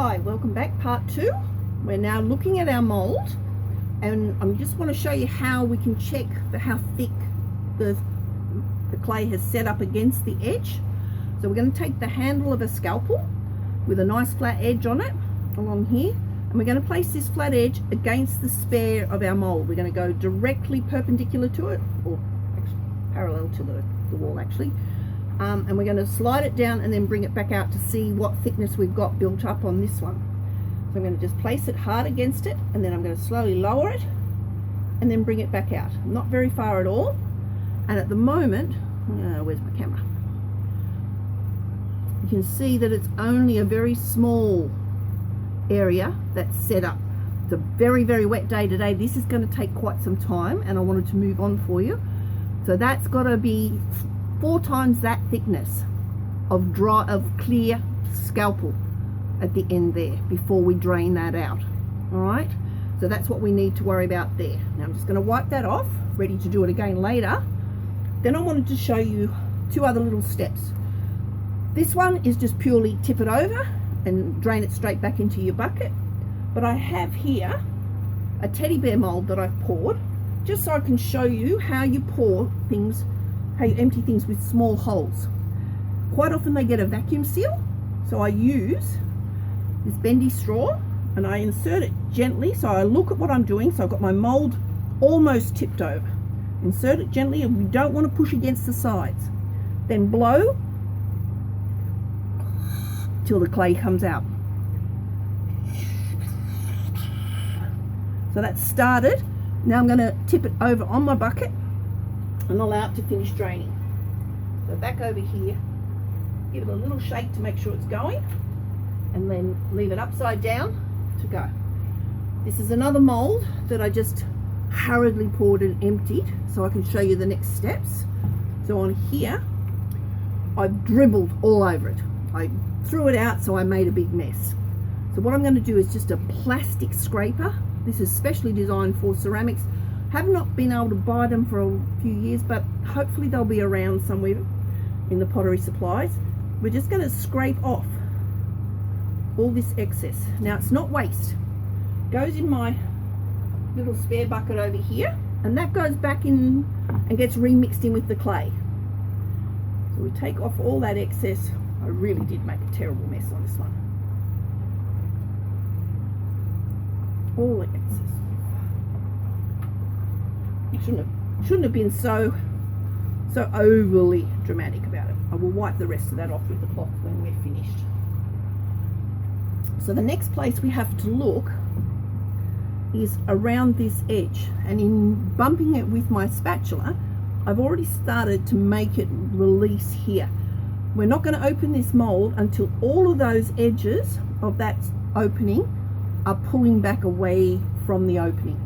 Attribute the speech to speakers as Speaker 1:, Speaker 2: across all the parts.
Speaker 1: Hi, welcome back, part 2. We're now looking at our mould, and I just want to show you how we can check for how thick the clay has set up against the edge. So we're going to take the handle of a scalpel with a nice flat edge on it along here, and we're going to place this flat edge against the spare of our mould. We're going to go directly perpendicular to it, or actually parallel to the wall actually. And we're going to slide it down and then bring it back out to see what thickness we've got built up on this one. So I'm going to just place it hard against it, and then I'm going to slowly lower it and then bring it back out. Not very far at all. And at the moment, where's my camera? You can see that it's only a very small area that's set up. It's a very, very wet day today. This is going to take quite some time, and I wanted to move on for you. So that's got to be 4 times that thickness of clear scalpel at the end there before we drain that out. All right, so that's what we need to worry about there. Now I'm just going to wipe that off, ready to do it again later. Then I wanted to show you 2 other little steps. This one is just purely tip it over and drain it straight back into your bucket, but I have here a teddy bear mold that I've poured just so I can show you how you pour things, how you empty things with small holes. Quite often they get a vacuum seal, so I use this bendy straw and I insert it gently, so I look at what I'm doing. So I've got my mold almost tipped over. Insert it gently, and we don't want to push against the sides. Then blow till the clay comes out. So that's started. Now I'm going to tip it over on my bucket and allow it to finish draining. So back over here, give it a little shake to make sure it's going, and then leave it upside down to go. This is another mold that I just hurriedly poured and emptied so I can show you the next steps. So on here, I've dribbled all over it. I threw it out, so I made a big mess. So what I'm going to do is just a plastic scraper. This is specially designed for ceramics. Have not been able to buy them for a few years, but hopefully they'll be around somewhere in the pottery supplies. We're just going to scrape off all this excess. Now it's not waste. It goes in my little spare bucket over here, and that goes back in and gets remixed in with the clay. So we take off all that excess. I really did make a terrible mess on this one. All the excess. Shouldn't have been so overly dramatic about it. I will wipe the rest of that off with the cloth when we're finished. So the next place we have to look is around this edge, and in bumping it with my spatula, I've already started to make it release here. We're not going to open this mold until all of those edges of that opening are pulling back away from the opening.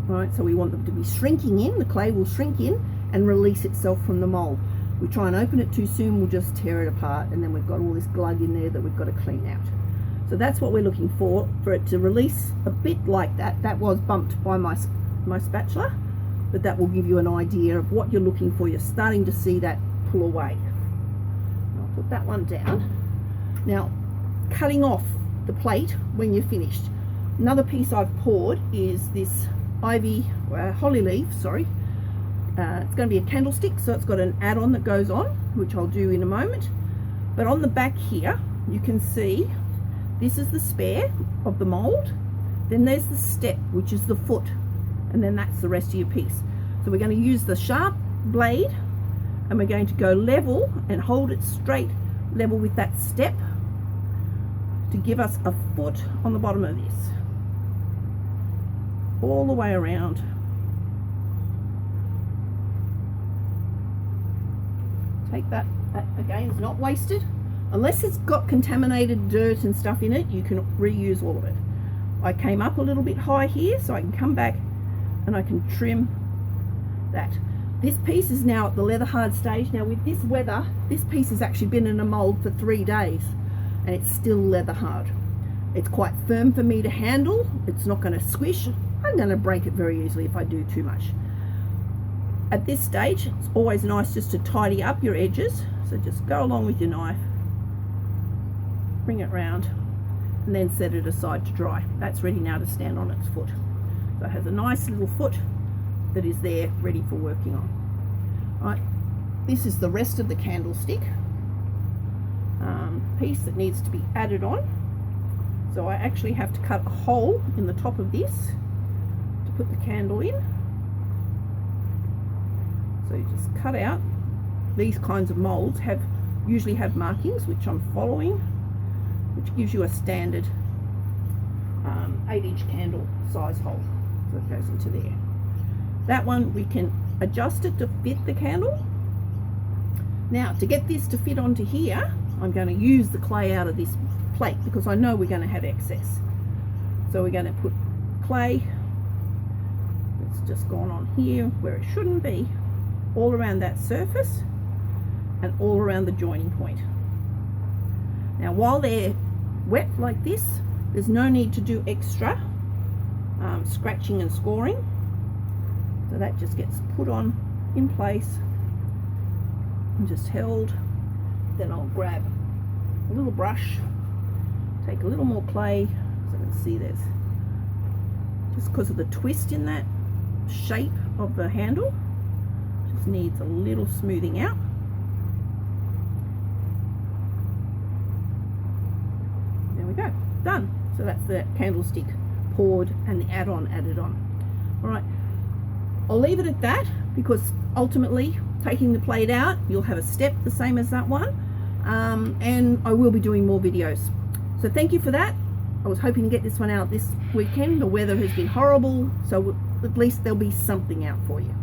Speaker 1: All right, so we want them to be shrinking in. The clay will shrink in and release itself from the mold. We try and open it too soon, we'll just tear it apart, and then we've got all this glug in there that we've got to clean out. So that's what we're looking for it to release a bit like that. That was bumped by my spatula, but that will give you an idea of what you're looking for. You're starting to see that pull away. I'll put that one down. Now, cutting off the plate when you're finished. Another piece I've poured is this holly leaf, sorry. It's going to be a candlestick, so it's got an add-on that goes on, which I'll do in a moment. But on the back here, you can see this is the spare of the mold. Then there's the step, which is the foot, and then that's the rest of your piece. So we're going to use the sharp blade, and we're going to go level and hold it straight level with that step to give us a foot on the bottom of this, all the way around. Take that again, it's not wasted. Unless it's got contaminated dirt and stuff in it, you can reuse all of it. I came up a little bit high here, so I can come back and I can trim that. This piece is now at the leather hard stage. Now with this weather, this piece has actually been in a mold for 3 days and it's still leather hard. It's quite firm for me to handle. It's not going to squish. I'm going to break it very easily if I do too much. At this stage, it's always nice just to tidy up your edges. So just go along with your knife, bring it round, and then set it aside to dry. That's ready now to stand on its foot. So it has a nice little foot that is there ready for working on. Right, this is the rest of the candlestick piece that needs to be added on. So I actually have to cut a hole in the top of this to put the candle in. So you just cut out. These kinds of molds usually have markings, which I'm following, which gives you a standard 8-inch candle size hole. So it goes into there. That one we can adjust it to fit the candle. Now to get this to fit onto here, I'm going to use the clay out of this plate because I know we're going to have excess. So we're going to put clay, it's just gone on here where it shouldn't be, all around that surface and all around the joining point. Now while they're wet like this, there's no need to do extra scratching and scoring. So that just gets put on in place and just held. Then I'll grab a little brush, take a little more clay, so you can see there's, just because of the twist in that shape of the handle, just needs a little smoothing out. There we go, done. So that's the candlestick poured and the add-on added on. All right, I'll leave it at that because ultimately taking the plate out, you'll have a step the same as that one. And I will be doing more videos. So thank you for that. I was hoping to get this one out this weekend. The weather has been horrible, so at least there'll be something out for you.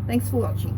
Speaker 1: Thanks for watching.